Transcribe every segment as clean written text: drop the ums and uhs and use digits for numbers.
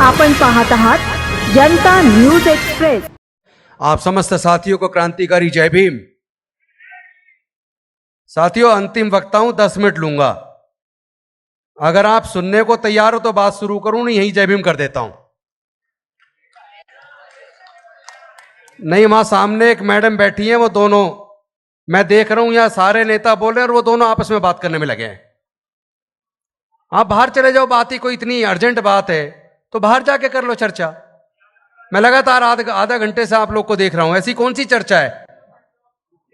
आपण पाहत आहात जनता न्यूज एक्सप्रेस। आप समस्त साथियों को क्रांतिकारी जय भीम। साथियों, अंतिम वक्ता हूं, 10 मिनट लूंगा। अगर आप सुनने को तैयार हो तो बात शुरू करूं, नहीं यही जय भीम कर देता हूं। नहीं, वहां सामने एक मैडम बैठी हैं, वो दोनों मैं देख रहा हूं, यहां सारे नेता बोल रहे हैं और वो दोनों आपस में बात करने में लगे हैं। आप बाहर चले जाओ, बात ही कोई इतनी अर्जेंट बात है तो बाहर जाके कर लो चर्चा। मैं लगातार आधा घंटे से आप लोग को देख रहा हूं, ऐसी कौन सी चर्चा है?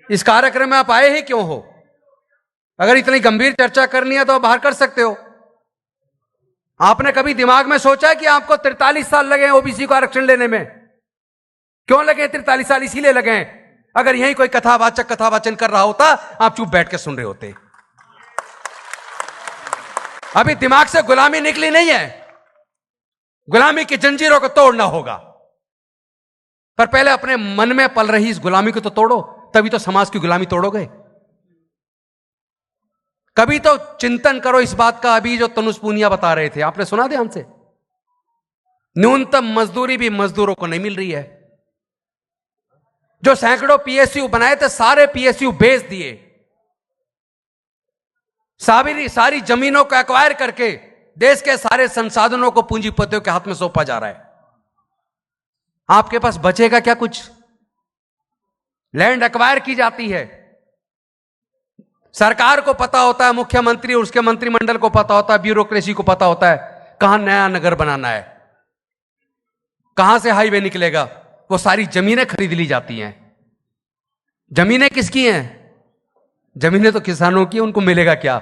इस कार्यक्रम में आप आए ही क्यों हो? अगर इतनी गंभीर चर्चा करनी है तो आप बाहर कर सकते हो। आपने कभी दिमाग में सोचा है कि आपको 43 साल लगे हैं ओबीसी को आरक्षण लेने में? क्यों लगे 43 साल? इसीलिए लगे हैं। अगर यही कोई कथावाचन कर रहा होता, आप चुप बैठ के सुन रहे होते। अभी दिमाग से गुलामी निकली नहीं है, गुलामी की जंजीरों को तोड़ना होगा। पर पहले अपने मन में पल रही इस गुलामी को तो तोड़ो, तभी तो समाज की गुलामी तोड़ोगे। कभी तो चिंतन करो इस बात का। अभी जो तनुज पूनिया बता रहे थे, आपने सुना ध्यान से? न्यूनतम मजदूरी भी मजदूरों को नहीं मिल रही है। जो सैकड़ों पीएसयू बनाए थे, सारे पीएसयू बेच दिए। सारी जमीनों को एक्वायर करके देश के सारे संसाधनों को पूंजीपतियों के हाथ में सौंपा जा रहा है। आपके पास बचेगा क्या कुछ? लैंड एक्वायर की जाती है। सरकार को पता होता है, मुख्यमंत्री और उसके मंत्रिमंडल को पता होता है, ब्यूरोक्रेसी को पता होता है कहां नया नगर बनाना है, कहां से हाईवे निकलेगा। वो सारी जमीनें खरीद ली जाती हैं। जमीनें किसकी हैं? जमीनें तो किसानों की। उनको मिलेगा क्या?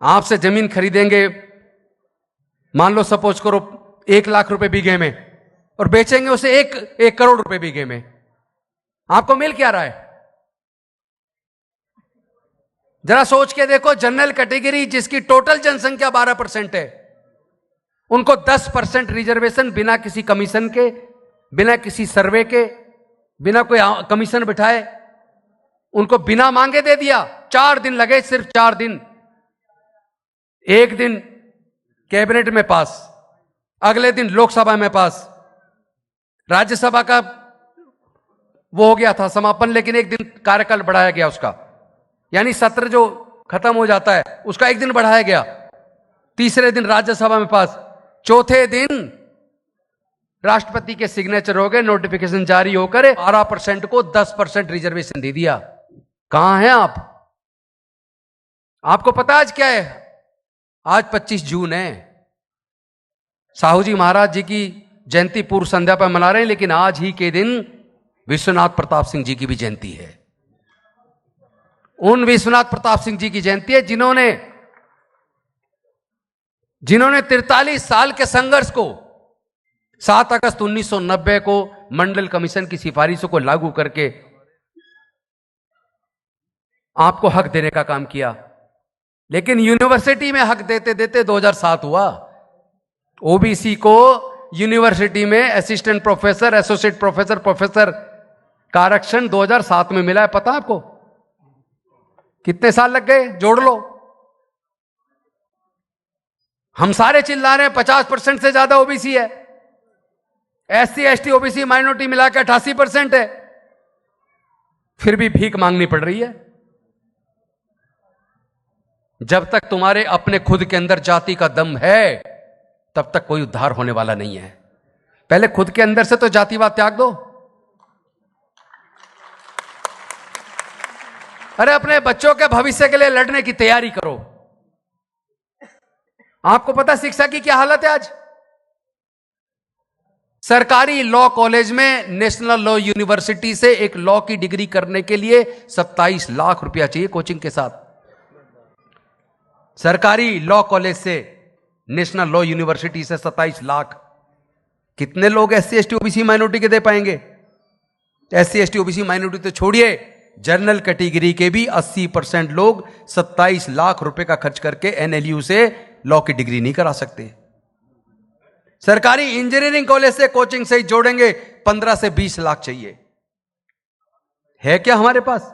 आपसे जमीन खरीदेंगे, मान लो सपोज करो 1 लाख रुपए बीघे में, और बेचेंगे उसे 1 करोड़ रुपए बीघे में। आपको मिल क्या रहा है? जरा सोच के देखो। जनरल कैटेगरी जिसकी टोटल जनसंख्या 12% है, उनको 10% रिजर्वेशन बिना किसी कमीशन के, बिना किसी सर्वे के, बिना कोई कमीशन बिठाए उनको बिना मांगे दे दिया। 4 दिन लगे, सिर्फ 4 दिन। 1 दिन कैबिनेट में पास, अगले दिन लोकसभा में पास, राज्यसभा का वो हो गया था समापन, लेकिन 1 दिन कार्यकाल बढ़ाया गया उसका, यानी सत्र जो खत्म हो जाता है उसका 1 दिन बढ़ाया गया। तीसरे दिन राज्यसभा में पास, चौथे दिन राष्ट्रपति के सिग्नेचर हो गए, नोटिफिकेशन जारी होकर 12% को 10% रिजर्वेशन दे दिया। कहां हैं आप? आपको पता आज क्या है? आज 25 जून है। साहू जी महाराज जी की जयंती पूर्व संध्या पर मना रहे हैं, लेकिन आज ही के दिन विश्वनाथ प्रताप सिंह जी की भी जयंती है। उन विश्वनाथ प्रताप सिंह जी की जयंती है जिन्होंने 43 साल के संघर्ष को 7 अगस्त 1990 को मंडल कमीशन की सिफारिशों को लागू करके आपको हक देने का काम किया। लेकिन यूनिवर्सिटी में हक देते देते 2007 हुआ। ओबीसी को यूनिवर्सिटी में assistant professor, associate professor, professor का आरक्षण 2007 में मिला है। पता आपको कितने साल लग गए? जोड़ लो। हम सारे चिल्ला रहे हैं 50% से ज्यादा ओबीसी है। एससी, एसटी, ओबीसी, माइनॉरिटी मिला के 88% है। फिर भी भीख मांगनी पड़ रही है। जब तक तुम्हारे अपने खुद के अंदर जाति का दम है, तब तक कोई उद्धार होने वाला नहीं है। पहले खुद के अंदर से तो जातिवाद त्याग दो। अरे अपने बच्चों के भविष्य के लिए लड़ने की तैयारी करो। आपको पता शिक्षा की क्या हालत है आज? सरकारी लॉ कॉलेज में नेशनल लॉ यूनिवर्सिटी से एक लॉ की डिग्री करने के लिए 27 लाख रुपया चाहिए कोचिंग के साथ। सरकारी लॉ कॉलेज से, नेशनल लॉ यूनिवर्सिटी से 27 लाख। कितने लोग एससी, एसटी, ओबीसी, माइनॉरिटी के दे पाएंगे? एससी, एसटी, ओबीसी, माइनॉरिटी तो छोड़िए, जनरल कैटेगरी के भी 80% लोग 27 लाख रुपए का खर्च करके एनएलयू से लॉ की डिग्री नहीं करा सकते। सरकारी इंजीनियरिंग कॉलेज से कोचिंग से ही जोड़ेंगे 15 से 20 लाख चाहिए। है क्या हमारे पास?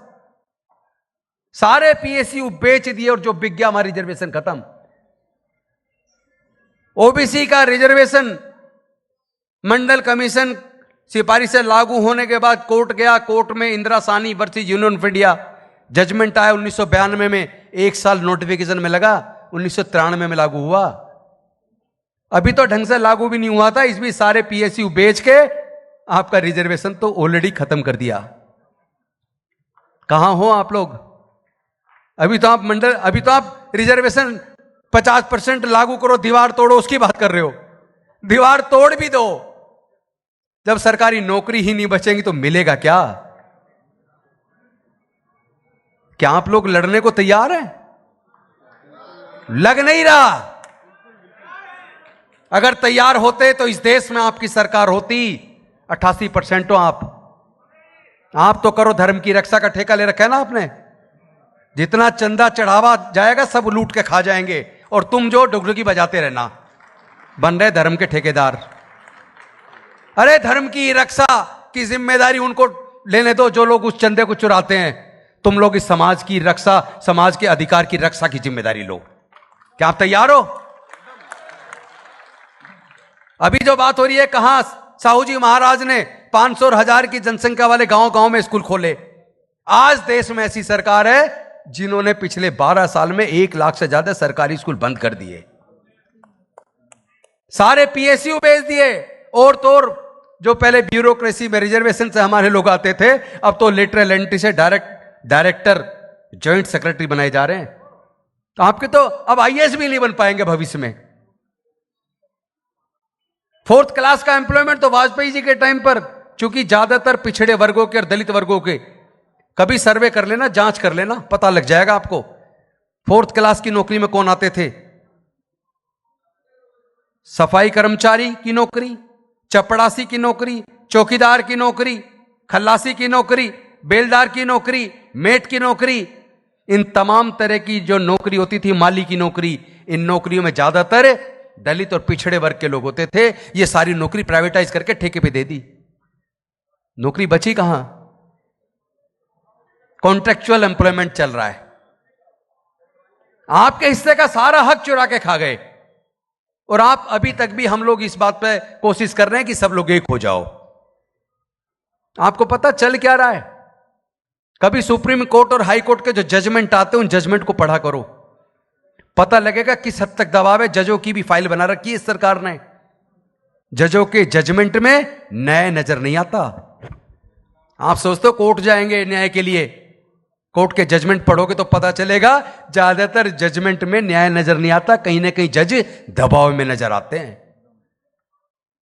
सारे पीएसयू बेच दिए और जो बिक गया हमारी रिजर्वेशन खत्म। ओबीसी का रिजर्वेशन मंडल कमीशन सिफारिश से लागू होने के बाद कोर्ट गया, कोर्ट में Indira Sawhney versus union of India judgement आया 1992 में, 1 साल नोटिफिकेशन में लगा, 1993 में लागू हुआ। अभी तो ढंग से लागू भी नहीं हुआ था, इस भी सारे पीएसयू बेच के आपका रिजर्वेशन तो ऑलरेडी खत्म कर दिया। कहां हो आप लोग? अभी तो आप रिजर्वेशन 50% लागू करो, दीवार तोड़ो, उसकी बात कर रहे हो। दीवार तोड़ भी दो, जब सरकारी नौकरी ही नहीं बचेंगी तो मिलेगा क्या? क्या आप लोग लड़ने को तैयार हैं? लग नहीं रहा। अगर तैयार होते तो इस देश में आपकी सरकार होती। 88% हो आप तो करो धर्म की रक्षा का ठेका ले रखा है ना आपने। जितना चंदा चढ़ावा जाएगा सब लूट के खा जाएंगे, और तुम जो डुगडुगी बजाते रहना, बन रहे धर्म के ठेकेदार। अरे धर्म की रक्षा की जिम्मेदारी उनको लेने दो जो लोग उस चंदे को चुराते हैं। तुम लोग इस समाज की रक्षा, समाज के अधिकार की रक्षा की जिम्मेदारी लो। क्या आप तैयार हो? अभी जो बात हो रही है, कहां साहू जी महाराज ने 500 और 1000 की जनसंख्या वाले गांव गांव में स्कूल खोले। आज देश में ऐसी सरकार है जिन्होंने पिछले 12 साल में 1 लाख से ज्यादा सरकारी स्कूल बंद कर दिए, सारे पीएसयू बेच दिए, और तो और जो पहले ब्यूरोक्रेसी में रिजर्वेशन से हमारे लोग आते थे, अब तो लेटरल एंट्री से डायरेक्टर, जॉइंट सेक्रेटरी बनाए जा रहे हैं। तो आपके तो अब आईएएस भी नहीं बन पाएंगे भविष्य में। 4th क्लास का एम्प्लॉयमेंट तो वाजपेयी जी के टाइम पर, चूंकि ज्यादातर पिछड़े वर्गों के और दलित वर्गों के, कभी सर्वे कर लेना, जांच कर लेना, पता लग जाएगा आपको 4th क्लास की नौकरी में कौन आते थे। सफाई कर्मचारी की नौकरी, चपड़ासी की नौकरी, चौकीदार की नौकरी, खल्लासी की नौकरी, बेलदार की नौकरी, मेट की नौकरी, इन तमाम तरह की जो नौकरी होती थी, माली की नौकरी, इन नौकरियों में ज्यादातर दलित और पिछड़े वर्ग के लोग होते थे। ये सारी नौकरी प्राइवेटाइज करके ठेके पे दे दी। नौकरी बची कहां? कॉन्ट्रेक्चुअल एम्प्लॉयमेंट चल रहा है। आपके हिस्से का सारा हक चुरा के खा गए, और आप अभी तक भी, हम लोग इस बात पे कोशिश कर रहे हैं कि सब लोग एक हो जाओ। आपको पता चल क्या रहा है? कभी सुप्रीम कोर्ट और हाई कोर्ट के जो जजमेंट आते हैं, उन जजमेंट को पढ़ा करो, पता लगेगा किस हद तक दबाव है। जजों की भी फाइल बना रखी है इस सरकार ने। जजों के जजमेंट में न्याय नजर नहीं आता। आप सोचते हो कोर्ट जाएंगे न्याय के लिए, कोर्ट के जजमेंट पढ़ोगे तो पता चलेगा ज्यादातर जजमेंट में न्याय नजर नहीं आता, कहीं ना कहीं जज दबाव में नजर आते हैं।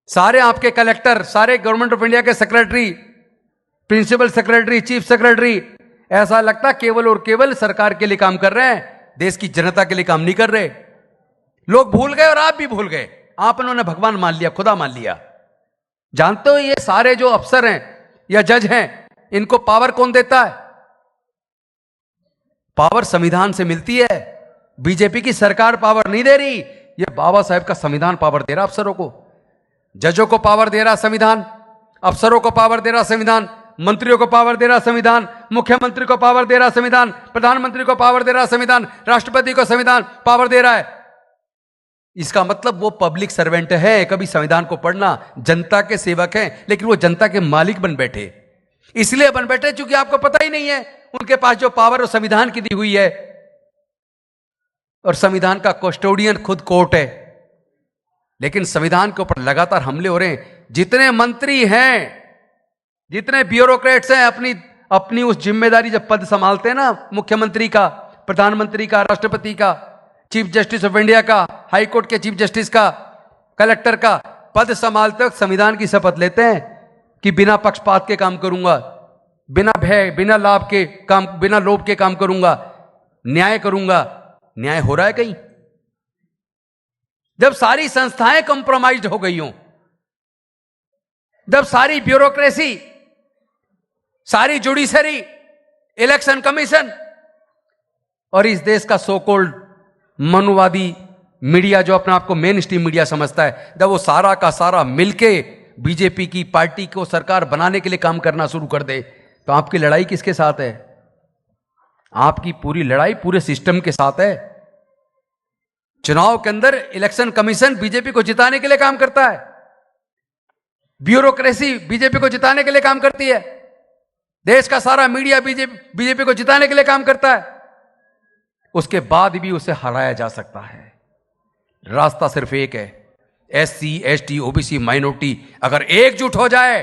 सारे आपके कलेक्टर, सारे गवर्नमेंट ऑफ इंडिया के secretary, principal secretary, chief secretary, ऐसा लगता केवल और केवल सरकार के लिए काम कर रहे हैं, देश की जनता के लिए काम नहीं कर रहे। लोग भूल गए, और आप भी भूल गए। आप उन्होंने भगवान मान लिया, खुदा मान लिया। जानते हो ये सारे जो अफसर हैं या जज हैं, इनको पावर कौन देता है? पावर संविधान से मिलती है। बीजेपी की सरकार पावर नहीं दे रही, ये बाबा साहेब का संविधान पावर दे रहा अफसरों को। जजों को पावर दे रहा संविधान, अफसरों को पावर दे रहा संविधान, मंत्रियों को पावर दे रहा संविधान, मुख्यमंत्री को पावर दे रहा संविधान, प्रधानमंत्री को पावर दे रहा संविधान, राष्ट्रपति को संविधान पावर दे रहा है। इसका मतलब वो पब्लिक सर्वेंट है। कभी संविधान को पढ़ना, जनता के सेवक हैं, लेकिन वो जनता के मालिक बन बैठे। इसलिए बन बैठे क्योंकि आपको पता ही नहीं है उनके पास जो पावर वो संविधान की दी हुई है, और संविधान का कस्टोडियन खुद कोर्ट है। लेकिन संविधान के ऊपर लगातार हमले हो रहे हैं। जितने मंत्री हैं, जितने ब्यूरोक्रेट्स हैं, अपनी उस जिम्मेदारी जब पद संभालते हैं ना, मुख्यमंत्री का, प्रधानमंत्री का, राष्ट्रपति का, चीफ जस्टिस ऑफ इंडिया का, हाई कोर्ट के चीफ जस्टिस का, कलेक्टर का पद संभालते वक्त संविधान की शपथ लेते हैं कि बिना पक्षपात के काम करूंगा, बिना भय, बिना लाभ के काम, बिना लोभ के काम करूंगा, न्याय करूंगा। न्याय हो रहा है कहीं? जब सारी संस्थाएं कॉम्प्रोमाइज्ड हो गई हों, जब सारी ब्यूरोक्रेसी, सारी जुडिशरी, इलेक्शन कमीशन और इस देश का सो कॉल्ड मनुवादी मीडिया, जो अपने आप को मेन स्ट्रीम मीडिया समझता है, जब वो सारा का सारा मिलके बीजेपी की पार्टी को सरकार बनाने के लिए काम करना शुरू कर दे, तो आपकी लड़ाई किसके साथ है? आपकी पूरी लड़ाई पूरे सिस्टम के साथ है। चुनाव के अंदर इलेक्शन कमीशन बीजेपी को जिताने के लिए काम करता है, ब्यूरोक्रेसी बीजेपी को जिताने के लिए काम करती है, देश का सारा मीडिया बीजेपी को जिताने के लिए काम करता है। उसके बाद भी उसे हराया जा सकता है। रास्ता सिर्फ एक है, एससी, एसटी, ओबीसी, माइनॉरिटी अगर एकजुट हो जाए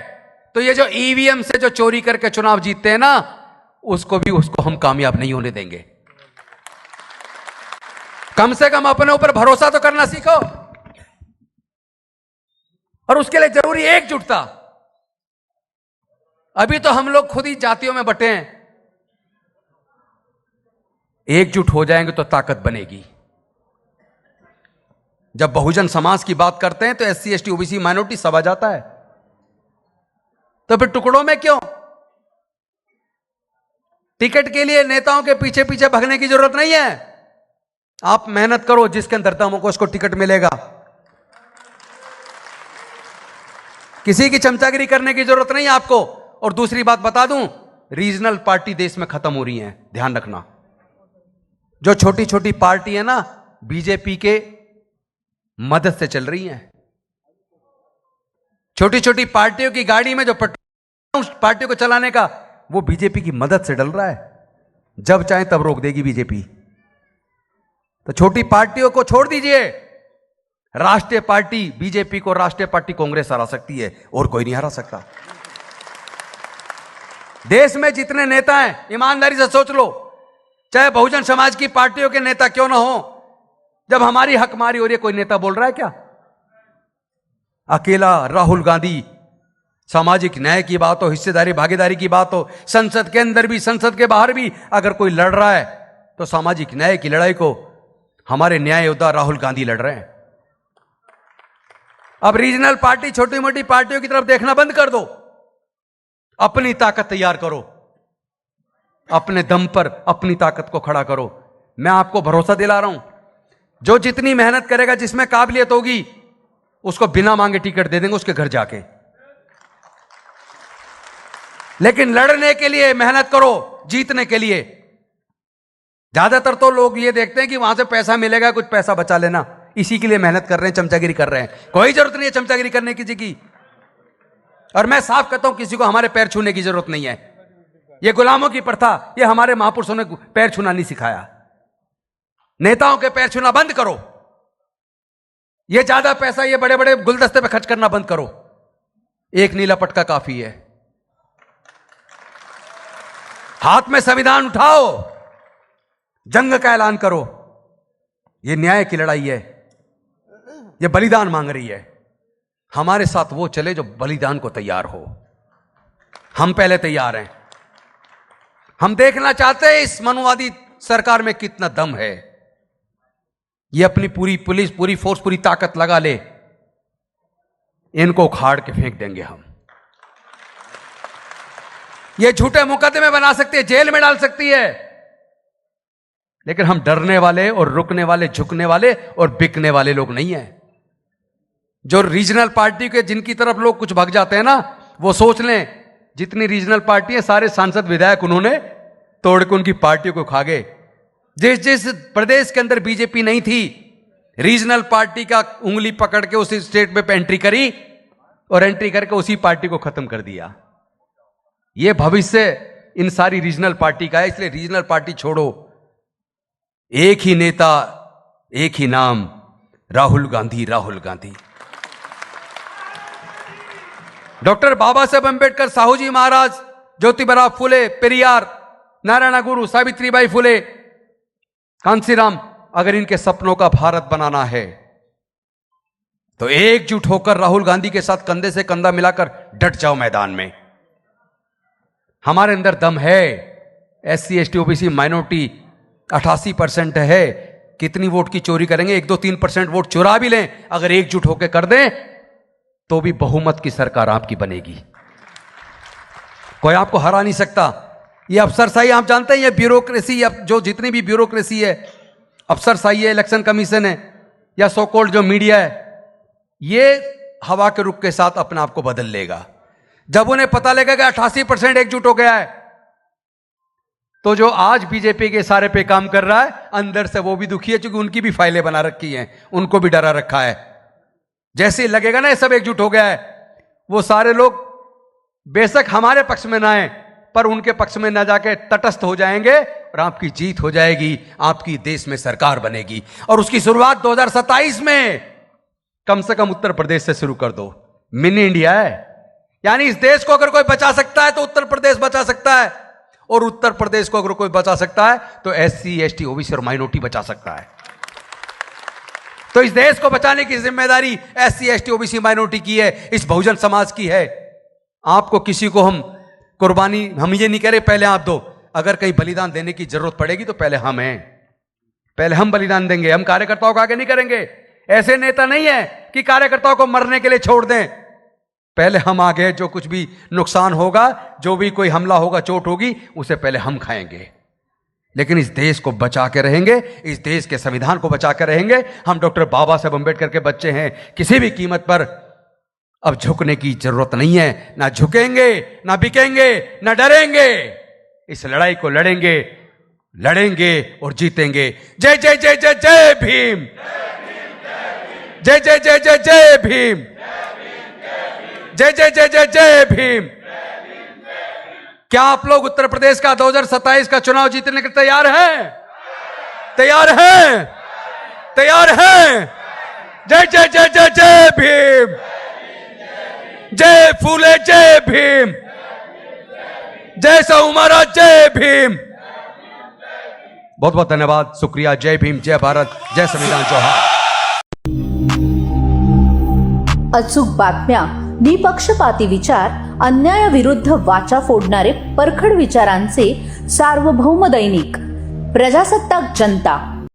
तो ये जो ईवीएम से जो चोरी करके चुनाव जीतते हैं ना, उसको हम कामयाब नहीं होने देंगे। कम से कम अपने ऊपर भरोसा तो करना सीखो, और उसके लिए जरूरी एकजुटता। अभी तो हम लोग खुद ही जातियों में बटे हैं, एकजुट हो जाएंगे तो ताकत बनेगी। जब बहुजन समाज की बात करते हैं तो एससी, एसटी, ओबीसी, माइनॉरिटी सब आ जाता है, तो फिर टुकड़ों में क्यों? टिकट के लिए नेताओं के पीछे पीछे भागने की जरूरत नहीं है। आप मेहनत करो, जिसके अंदर दम हो उसको टिकट मिलेगा। किसी की चमचागिरी करने की जरूरत नहीं है आपको। और दूसरी बात बता दूं, रीजनल पार्टी देश में खत्म हो रही हैं, ध्यान रखना। जो छोटी छोटी पार्टी है ना, बीजेपी के मदद से चल रही हैं। छोटी छोटी पार्टियों की गाड़ी में जो पेट्रोल उस पार्टी को चलाने का, वो बीजेपी की मदद से डल रहा है। जब चाहे तब रोक देगी बीजेपी। तो छोटी पार्टियों को छोड़ दीजिए। राष्ट्रीय पार्टी बीजेपी को राष्ट्रीय पार्टी कांग्रेस हरा सकती है, और कोई नहीं हरा सकता। देश में जितने नेता हैं, ईमानदारी से सोच लो, चाहे बहुजन समाज की पार्टियों के नेता क्यों ना हो, जब हमारी हकमारी हो रही है, कोई नेता बोल रहा है क्या? अकेला राहुल गांधी, सामाजिक न्याय की बात हो, हिस्सेदारी भागीदारी की बात हो, संसद के अंदर भी संसद के बाहर भी अगर कोई लड़ रहा है, तो सामाजिक न्याय की लड़ाई को हमारे न्याय योद्धा राहुल गांधी लड़ रहे हैं। अब रीजनल पार्टी, छोटी मोटी पार्टियों की तरफ देखना बंद कर दो। अपनी ताकत तैयार करो, अपने दम पर अपनी ताकत को खड़ा करो। मैं आपको भरोसा दिला रहा हूं, जो जितनी मेहनत करेगा, जिसमें काबिलियत होगी, उसको बिना मांगे टिकट दे देंगे उसके घर जाके। लेकिन लड़ने के लिए मेहनत करो, जीतने के लिए। ज्यादातर तो लोग ये देखते हैं कि वहां से पैसा मिलेगा, कुछ पैसा बचा लेना, इसी के लिए मेहनत कर रहे हैं, चमचागिरी कर रहे हैं। कोई जरूरत नहीं है चमचागिरी करने किसी की। और मैं साफ कहता हूं, किसी को हमारे पैर छूने की जरूरत नहीं है। ये गुलामों की प्रथा, ये हमारे महापुरुषों ने पैर छूना नहीं सिखाया। नेताओं के पैर छूना बंद करो। ये ज्यादा पैसा ये बड़े बड़े गुलदस्ते पे खर्च करना बंद करो। एक नीला पटका काफी है। हाथ में संविधान उठाओ, जंग का ऐलान करो। ये न्याय की लड़ाई है, ये बलिदान मांग रही है। हमारे साथ वो चले जो बलिदान को तैयार हो। हम पहले तैयार हैं। हम देखना चाहते हैं इस मनुवादी सरकार में कितना दम है। ये अपनी पूरी पुलिस, पूरी फोर्स, पूरी ताकत लगा ले, इनको उखाड़ के फेंक देंगे हम। ये झूठे मुकदमे बना सकती है, जेल में डाल सकती है, लेकिन हम डरने वाले और रुकने वाले, झुकने वाले और बिकने वाले लोग नहीं हैं। जो रीजनल पार्टी के जिनकी तरफ लोग कुछ भाग जाते हैं ना, वो सोच लें जितनी रीजनल पार्टी है, सारे सांसद विधायक उन्होंने तोड़ के उनकी पार्टी को खा गए। जिस जिस प्रदेश के अंदर बीजेपी नहीं थी, रीजनल पार्टी का उंगली पकड़ के उसी स्टेट में एंट्री करी और एंट्री करके उसी पार्टी को खत्म कर दिया। यह भविष्य इन सारी रीजनल पार्टी का है। इसलिए रीजनल पार्टी छोड़ो, एक ही नेता, एक ही नाम, राहुल गांधी, राहुल गांधी। डॉक्टर बाबा साहेब अंबेडकर, साहूजी महाराज, ज्योतिबा फुले, पेरियार, नारायण गुरु, सावित्रीबाई फुले, कांसीराम, अगर इनके सपनों का भारत बनाना है तो एकजुट होकर राहुल गांधी के साथ कंधे से कंधा मिलाकर डट जाओ मैदान में। हमारे अंदर दम है। एससी, एसटी, ओबीसी, माइनॉरिटी 88% है। कितनी वोट की चोरी करेंगे? 1-2-3% वोट चुरा भी लें, अगर एकजुट होकर कर दें तो भी बहुमत की सरकार आपकी बनेगी। कोई आपको हरा नहीं सकता। ये अफसरशाही आप जानते हैं, ये ब्यूरोक्रेसी, जो जितनी भी ब्यूरोक्रेसी है, अफसरशाही है, इलेक्शन कमीशन है या सो कॉल्ड जो मीडिया है, ये हवा के रुख के साथ अपने आप को बदल लेगा। जब उन्हें पता लगेगा कि 88% एकजुट हो गया है, तो जो आज बीजेपी के सारे पे काम कर रहा है, अंदर से वो भी दुखी है, क्योंकि उनकी भी फाइलें बना रखी हैं, उनको भी डरा रखा है। जैसे ही लगेगा ना ये सब एकजुट हो गया है, वो सारे लोग बेशक हमारे पक्ष में ना आए, पर उनके पक्ष में ना जाके तटस्थ हो जाएंगे और आपकी जीत हो जाएगी, आपकी देश में सरकार बनेगी। और उसकी शुरुआत 2027 में कम से कम उत्तर प्रदेश से शुरू कर दो। मिनी इंडिया है, यानी इस देश को अगर कोई बचा सकता है तो उत्तर प्रदेश बचा सकता है, और उत्तर प्रदेश को अगर कोई बचा सकता है तो SC, ST, OBC और माइनॉरिटी बचा सकता है। तो इस देश को बचाने की जिम्मेदारी SC, ST, OBC, माइनॉरिटी की है, इस बहुजन समाज की है। आपको किसी को हम कुर्बानी, हम ये नहीं कह रहे पहले आप दो, अगर कहीं बलिदान देने की जरूरत पड़ेगी तो पहले हम हैं, पहले हम बलिदान देंगे। हम कार्यकर्ताओं को आगे नहीं करेंगे। ऐसे नेता नहीं है कि कार्यकर्ताओं को मरने के लिए छोड़ दें। पहले हम आगे, जो कुछ भी नुकसान होगा, जो भी कोई हमला होगा, चोट होगी, उसे पहले हम खाएंगे। लेकिन इस देश को बचा के रहेंगे, इस देश के संविधान को बचा के रहेंगे। हम डॉक्टर बाबा साहब अम्बेडकर के बच्चे हैं। किसी भी कीमत पर अब झुकने की जरूरत नहीं है। ना झुकेंगे, ना बिकेंगे, ना डरेंगे। इस लड़ाई को लड़ेंगे, लड़ेंगे और जीतेंगे। जय जय जय जय जय भीम, जय जय जय जय जय भीम, जय जय जय जय जय भीम। क्या आप लोग उत्तर प्रदेश का 2027 का चुनाव जीतने के तैयार हैं? तैयार हैं? तैयार हैं? जय जय जय जय जय भीम, जय फूले जय भीम, जय साहू महाराज जय भीम। बहुत बहुत धन्यवाद, शुक्रिया। जय भीम, जय भारत, जय संविधान, जोहार। अचूक बातम्या, निपक्षपाती विचार, अन्यायाविरुद्ध वाचा फोडणारे परखड विचारांचे सार्वभौम दैनिक प्रजासत्ताक जनता